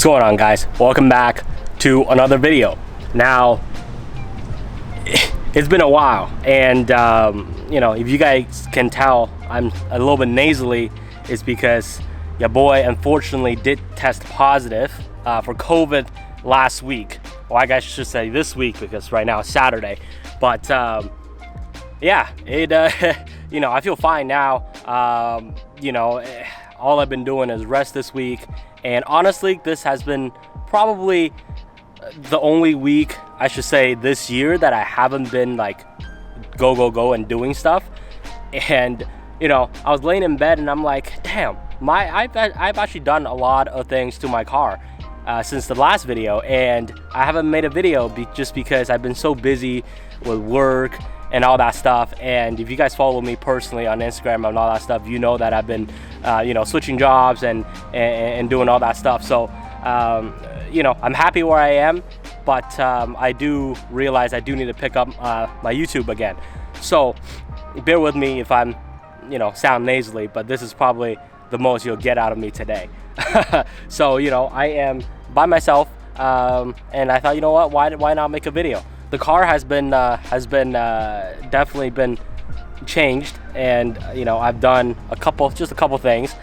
What's going on, guys? Welcome back to another video. Now, it's been a while, and you know, if you guys can tell I'm a little bit nasally, it's because your boy unfortunately did test positive for COVID last week. Well, I guess I should say this week, because right now it's Saturday. But yeah, it you know, I feel fine now. You know, all I've been doing is rest this week, and honestly, this has been probably the only week, I should say, this year that I haven't been like go and doing stuff. And you know, I was laying in bed and I'm like, damn, I've actually done a lot of things to my car since the last video, and I haven't made a video just because I've been so busy with work and all that stuff. And if you guys follow me personally on Instagram and all that stuff, you know that I've been you know, switching jobs and doing all that stuff. So you know, I'm happy where I am, but I do realize I do need to pick up my YouTube again. So bear with me if I'm, you know, sound nasally, but this is probably the most you'll get out of me today. So, you know, I am by myself, and I thought, you know what, why not make a video? The car has been definitely been changed, and you know, I've done just a couple things.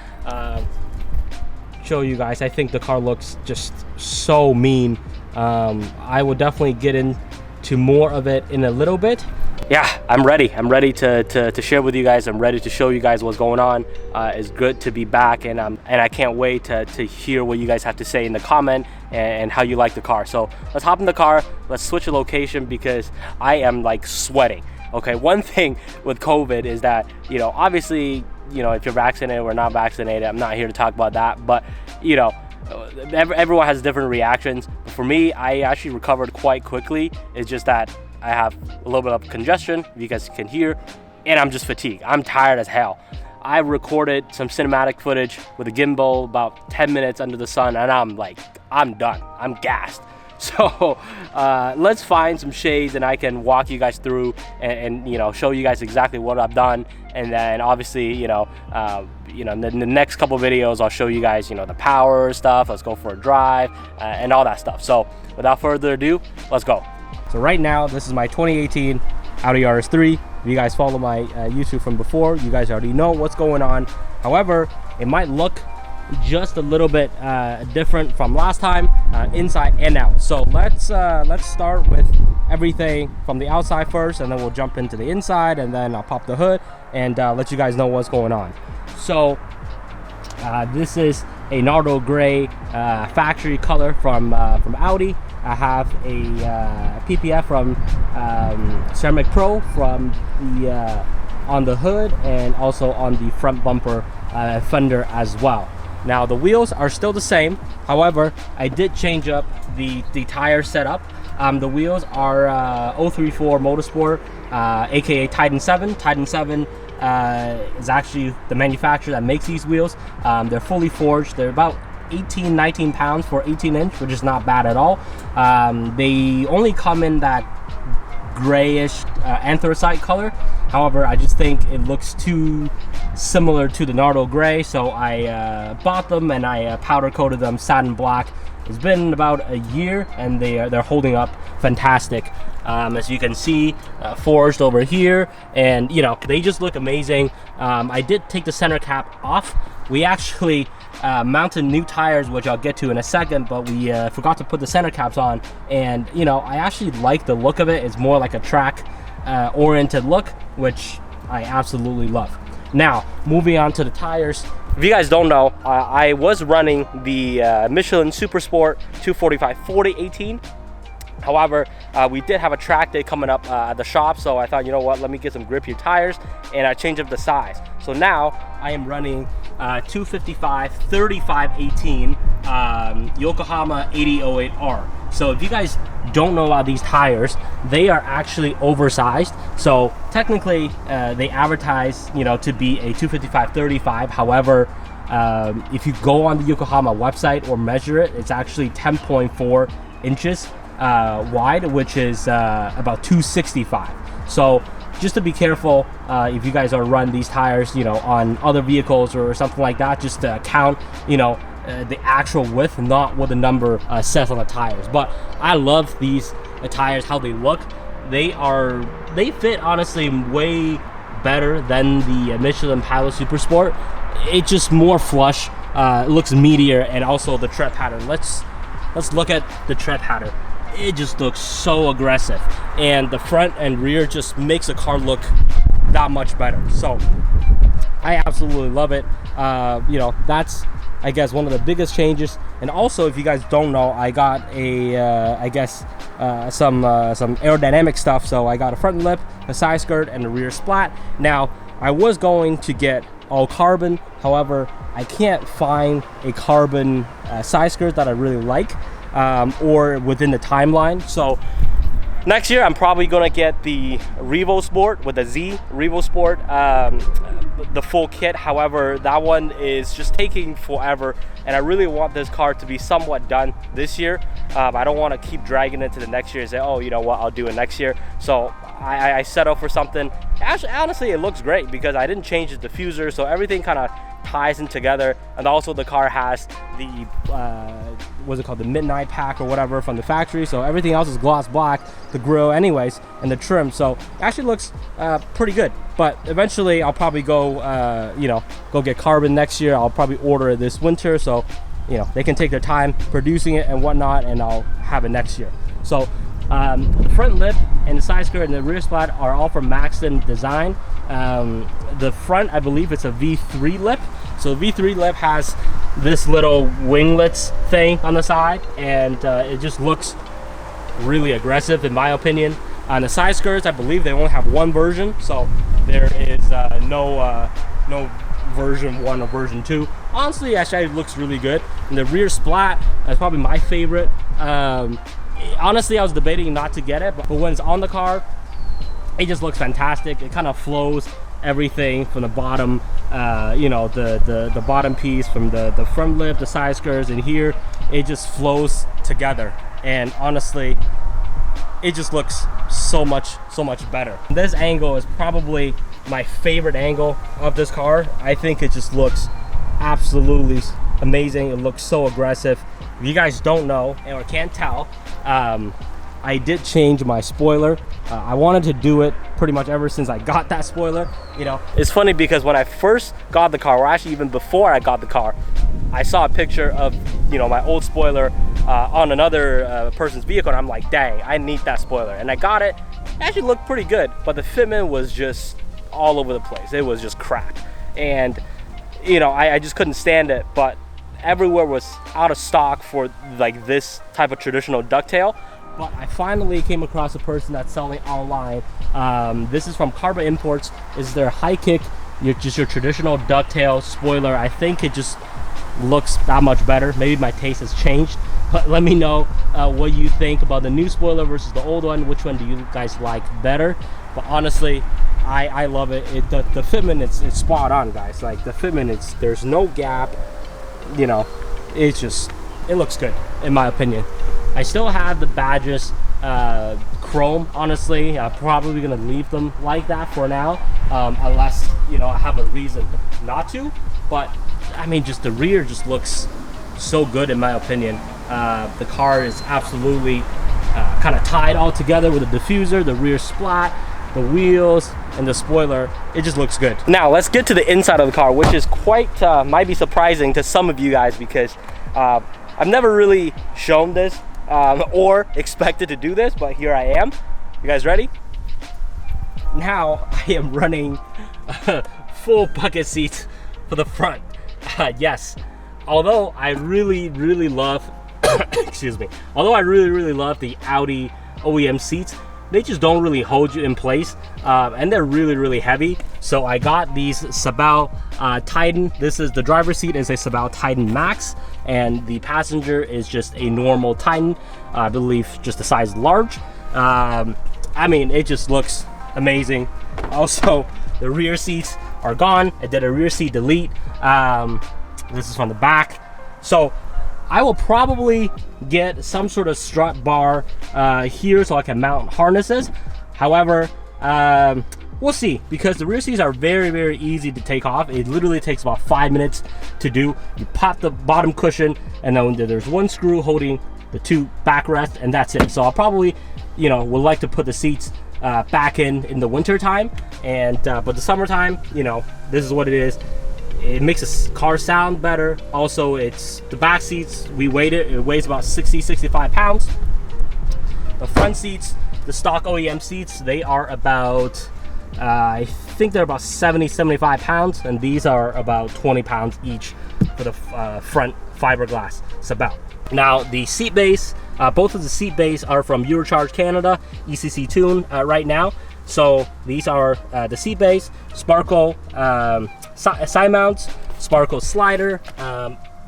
Show you guys. I think the car looks just so mean. I will definitely get into more of it in a little bit. Yeah, I'm ready to share with you guys. I'm ready to show you guys what's going on. It's good to be back, and I can't wait to hear what you guys have to say in the comment and how you like the car. So let's hop in the car, let's switch a location, because I am like sweating. Okay, one thing with COVID is that, you know, obviously, you know, if you're vaccinated or not vaccinated, I'm not here to talk about that, but you know, everyone has different reactions. But for me, I actually recovered quite quickly. It's just that I have a little bit of congestion, if you guys can hear, and I'm just fatigued. I'm tired as hell. I recorded some cinematic footage with a gimbal, about 10 minutes under the sun, and I'm like, I'm done. I'm gassed. So let's find some shades, and I can walk you guys through and you know, show you guys exactly what I've done. And then obviously, you know, in the next couple videos, I'll show you guys, you know, the power stuff. Let's go for a drive and all that stuff. So without further ado, let's go. So right now, this is my 2018 Audi Rs3. If you guys follow my YouTube from before, you guys already know what's going on. However, it might look just a little bit different from last time, inside and out. So let's start with everything from the outside first, and then we'll jump into the inside, and then I'll pop the hood and let you guys know what's going on. So this is a Nardo gray factory color from Audi. I have a PPF from Ceramic Pro from the on the hood, and also on the front bumper fender as well. Now the wheels are still the same. However, I did change up the tire setup. The wheels are 034 Motorsport, aka Titan 7. Titan 7 is actually the manufacturer that makes these wheels. They're fully forged. They're about 19 pounds for 18-inch, which is not bad at all. They only come in that grayish anthracite color. However, I just think it looks too similar to the Nardo gray, so I bought them and I powder coated them satin black. It's been about a year, and they're holding up fantastic. As you can see, forged over here, and you know, they just look amazing. I did take the center cap off. We actually mounted new tires, which I'll get to in a second, but we forgot to put the center caps on, and you know, I actually like the look of it. It's more like a track oriented look, which I absolutely love. Now, moving on to the tires. If you guys don't know, I was running the Michelin Super Sport 245/40 18. However, we did have a track day coming up at the shop, so I thought, you know what, let me get some grippier tires, and I changed up the size. So now I am running 255/35/18 Yokohama 8008R. So if you guys don't know about these tires, they are actually oversized. So technically, they advertise, you know, to be a 255/35. However, if you go on the Yokohama website or measure it, it's actually 10.4 inches wide, which is about 265. So just to be careful, if you guys are running these tires, you know, on other vehicles or something like that, just to count, you know, the actual width, not what the number says on the tires. But I love these tires, how they look. They fit honestly way better than the Michelin Pilot Super Sport. It's just more flush, it looks meatier, and also the tread pattern. Let's look at the tread pattern. It just looks so aggressive, and the front and rear just makes the car look that much better. So I absolutely love it. You know, that's, I guess, one of the biggest changes. And also, if you guys don't know, I got a I guess some aerodynamic stuff. So I got a front lip, a side skirt, and a rear splat. Now I was going to get all carbon, however I can't find a carbon side skirt that I really like, or within the timeline. So next year I'm probably gonna get the Revo Sport with a Z, Revo Sport, the full kit. However, that one is just taking forever, and I really want this car to be somewhat done this year. I don't want to keep dragging it to the next year and say, oh, you know what, I'll do it next year. So I settle for something. Actually, honestly, it looks great because I didn't change the diffuser, so everything kind of ties in together. And also the car has the what's it called, the midnight pack or whatever from the factory, so everything else is gloss black, the grille anyways, and the trim. So it actually looks pretty good. But eventually I'll probably go you know, go get carbon next year. I'll probably order it this winter, so you know, they can take their time producing it and whatnot, and I'll have it next year. So the front lip and the side skirt and the rear splat are all from Maxton design. The front, I believe it's a V3 lip. So V3 lip has this little winglets thing on the side, and it just looks really aggressive in my opinion. On the side skirts, I believe they only have one version, so there is no version 1 or version 2. Honestly, actually it looks really good. And the rear splat is probably my favorite. Honestly, I was debating not to get it, but when it's on the car, it just looks fantastic. It kind of flows everything from the bottom, you know, the bottom piece from the front lip, the side skirts, and here it just flows together. And honestly, it just looks so much better. This angle is probably my favorite angle of this car. I think it just looks absolutely amazing. It looks so aggressive. If you guys don't know or can't tell, I did change my spoiler. I wanted to do it pretty much ever since I got that spoiler. You know, it's funny because when I first got the car, or actually even before I got the car, I saw a picture of, you know, my old spoiler on another person's vehicle, and I'm like, dang, I need that spoiler. And I got it. It actually looked pretty good, but the fitment was just all over the place. It was just crap, and you know, I just couldn't stand it. But everywhere was out of stock for like this type of traditional ducktail. But I finally came across a person that's selling online. This is from Carbon Imports. This is their high kick, just your traditional ducktail spoiler. I think it just looks that much better. Maybe my taste has changed, but let me know what you think about the new spoiler versus the old one. Which one do you guys like better? But honestly, I love it. The fitment, it's spot on, guys. Like the fitment, there's no gap. You know, it looks good in my opinion. I still have the badges chrome. Honestly, I'm probably gonna leave them like that for now, unless, you know, I have a reason not to. But I mean, just the rear just looks so good in my opinion. The car is absolutely kind of tied all together with the diffuser, the rear splat, the wheels, and the spoiler. It just looks good. Now let's get to the inside of the car, which is quite might be surprising to some of you guys, because I've never really shown this or expected to do this, but here I am. You guys ready? Now I am running full bucket seats for the front. Yes, although I really love excuse me, although I really love the Audi OEM seats, they just don't really hold you in place, and they're really heavy. So I got these Sabal Titan. This is the driver's seat is a Sabal Titan Max, and the passenger is just a normal Titan, I believe just a size large. I mean, it just looks amazing. Also, the rear seats are gone. I did a rear seat delete. This is from the back. So I will probably get some sort of strut bar here so I can mount harnesses. However, We'll see, because the rear seats are very, very easy to take off. It literally takes about 5 minutes to do. You pop the bottom cushion, and then there's one screw holding the two backrests, and that's it. So I'll probably, you know, would like to put the seats back in the winter time, and but the summertime, you know, this is what it is. It makes the car sound better. Also, it's the back seats, we weighed it. It weighs about 65 pounds. The front seats, the stock OEM seats, they are about I think they're about 75 pounds, and these are about 20 pounds each for the front fiberglass Sabelle. Now the seat base, both of the seat base are from Eurocharge Canada, ECC tune right now. So these are the seat base, Sparco side mounts, Sparco slider,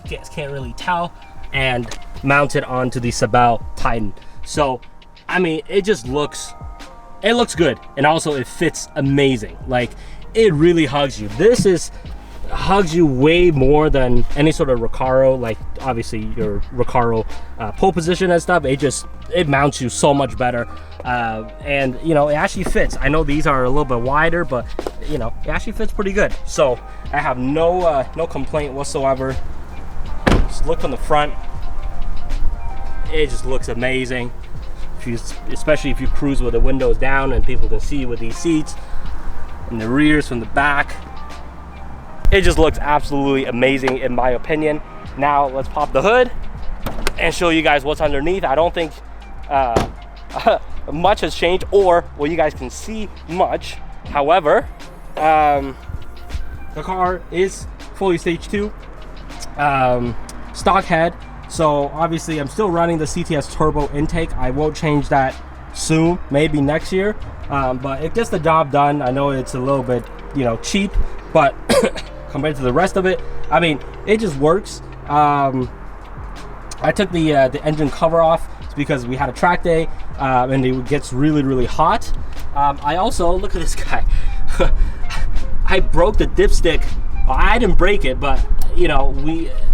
can't really tell, and mounted onto the Sabelle Titan. So I mean, it just looks, it looks good, and also it fits amazing. Like, it really hugs you. This hugs you way more than any sort of Recaro, like obviously your Recaro pole position and stuff. It mounts you so much better, and you know, it actually fits. I know these are a little bit wider, but you know, it actually fits pretty good. So I have no complaint whatsoever. Just look from the front, it just looks amazing. Especially if you cruise with the windows down and people can see with these seats, and the rears from the back, it just looks absolutely amazing in my opinion. Now let's pop the hood and show you guys what's underneath. I don't think much has changed, or well, you guys can see much. However, the car is fully stage 2, stock head. So obviously I'm still running the CTS turbo intake. I won't change that soon, maybe next year, but it gets the job done. I know it's a little bit, you know, cheap, but compared to the rest of it, I mean, it just works. I took the engine cover off because we had a track day, and it gets really, really hot. I also, look at this guy. I broke the dipstick. Well, I didn't break it, but you know,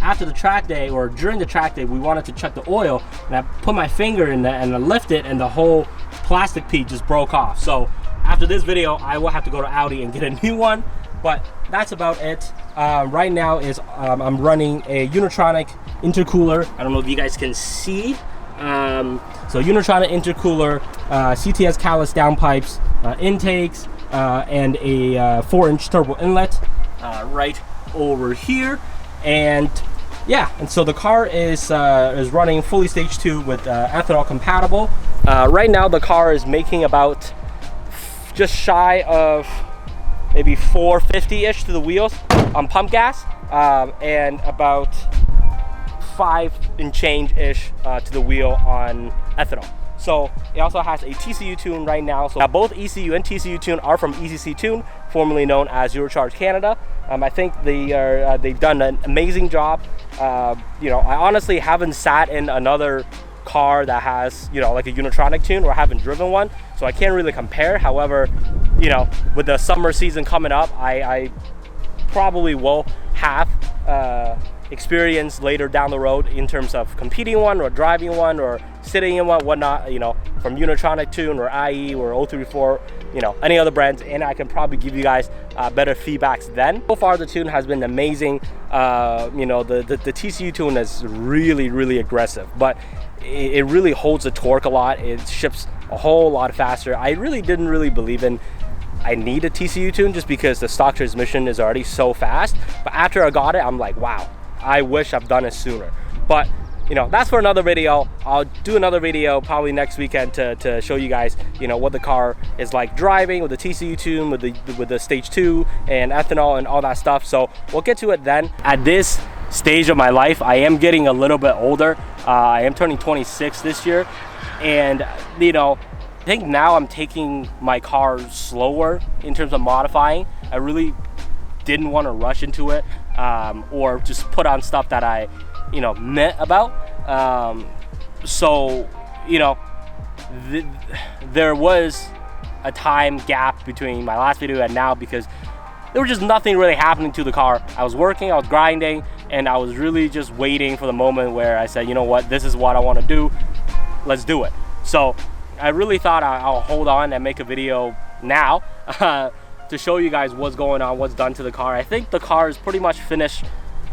after the track day, or during the track day, we wanted to check the oil, and I put my finger in there and I lift it, and the whole plastic piece just broke off. So after this video, I will have to go to Audi and get a new one, but that's about it. Right now is I'm running a Unitronic intercooler. I don't know if you guys can see. So Unitronic intercooler, CTS Catless downpipes, intakes, and a 4-inch turbo inlet right over here. And yeah, and so the car is running fully stage 2 with ethanol compatible. Right now the car is making about just shy of maybe 450-ish to the wheels on pump gas, and about 5 and change-ish to the wheel on ethanol. So it also has a TCU tune right now. So both ECU and TCU tune are from ECC Tune, formerly known as Eurocharge Canada. I think they've done an amazing job. You know, I honestly haven't sat in another car that has, you know, like a Unitronic tune, or I haven't driven one, so I can't really compare. However, you know, with the summer season coming up, I probably will have experience later down the road in terms of competing one, or driving one, or sitting in one, whatnot, you know, from Unitronic tune or IE or 034, you know, any other brands, and I can probably give you guys better feedbacks then. So far the tune has been amazing. You know, the TCU tune is really, really aggressive, but it really holds the torque a lot. It ships a whole lot faster. I really didn't believe I need a TCU tune, just because the stock transmission is already so fast, but after I got it, I'm like, wow, I wish I've done it sooner. But you know, that's for another video. I'll do another video probably next weekend to show you guys, you know, what the car is like driving with the TCU tune, with the stage 2 and ethanol and all that stuff. So we'll get to it then. At this stage of my life, I am getting a little bit older. I am turning 26 this year, and you know, I think now I'm taking my car slower in terms of modifying. I really didn't want to rush into it, or just put on stuff that I, you know, meant about. So, you know, there was a time gap between my last video and now, because there was just nothing really happening to the car. I was working, I was grinding, and I was really just waiting for the moment where I said, you know what, this is what I want to do, let's do it. So I really thought I'll hold on and make a video now to show you guys what's going on, what's done to the car. I think the car is pretty much finished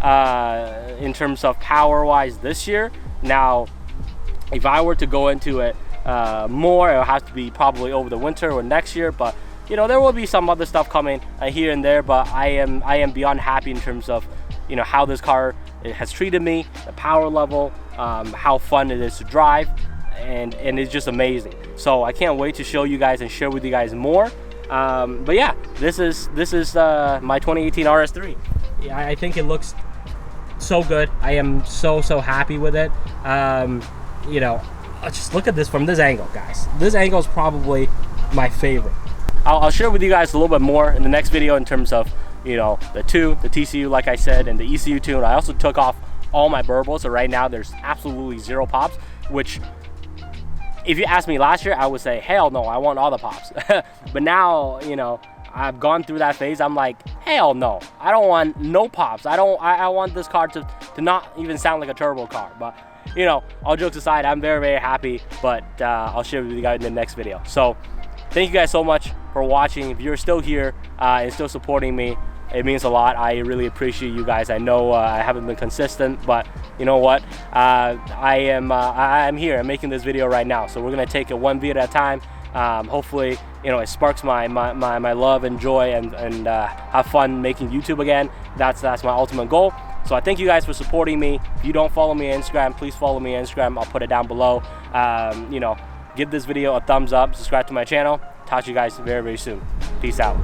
in terms of power wise this year. Now if I were to go into it more, it'll have to be probably over the winter or next year, but you know, there will be some other stuff coming here and there. But I am beyond happy in terms of, you know, how this car has treated me, the power level, how fun it is to drive, and it's just amazing. So I can't wait to show you guys and share with you guys more. But yeah, this is my 2018 RS3. Yeah, I think it looks so good. I am so happy with it. You know, just look at this from this angle, guys. This angle is probably my favorite. I'll share with you guys a little bit more in the next video in terms of, you know, the TCU, like I said, and the ECU tune. I also took off all my burbles, so right now there's absolutely 0 pops, which if you asked me last year, I would say, hell no, I want all the pops. But now, you know, I've gone through that phase. I'm like, hell no, I don't want no pops. I want this car to not even sound like a turbo car. But, you know, all jokes aside, I'm very happy, but I'll share with you guys in the next video. So thank you guys so much for watching. If you're still here and still supporting me, it means a lot. I really appreciate you guys. I know I haven't been consistent, but you know what? I'm here. I'm making this video right now, so we're gonna take it one video at a time. Hopefully, you know, it sparks my love and joy and have fun making YouTube again. That's my ultimate goal. So I thank you guys for supporting me. If you don't follow me on Instagram, please follow me on Instagram. I'll put it down below. You know, give this video a thumbs up, subscribe to my channel. Talk to you guys very soon. Peace out.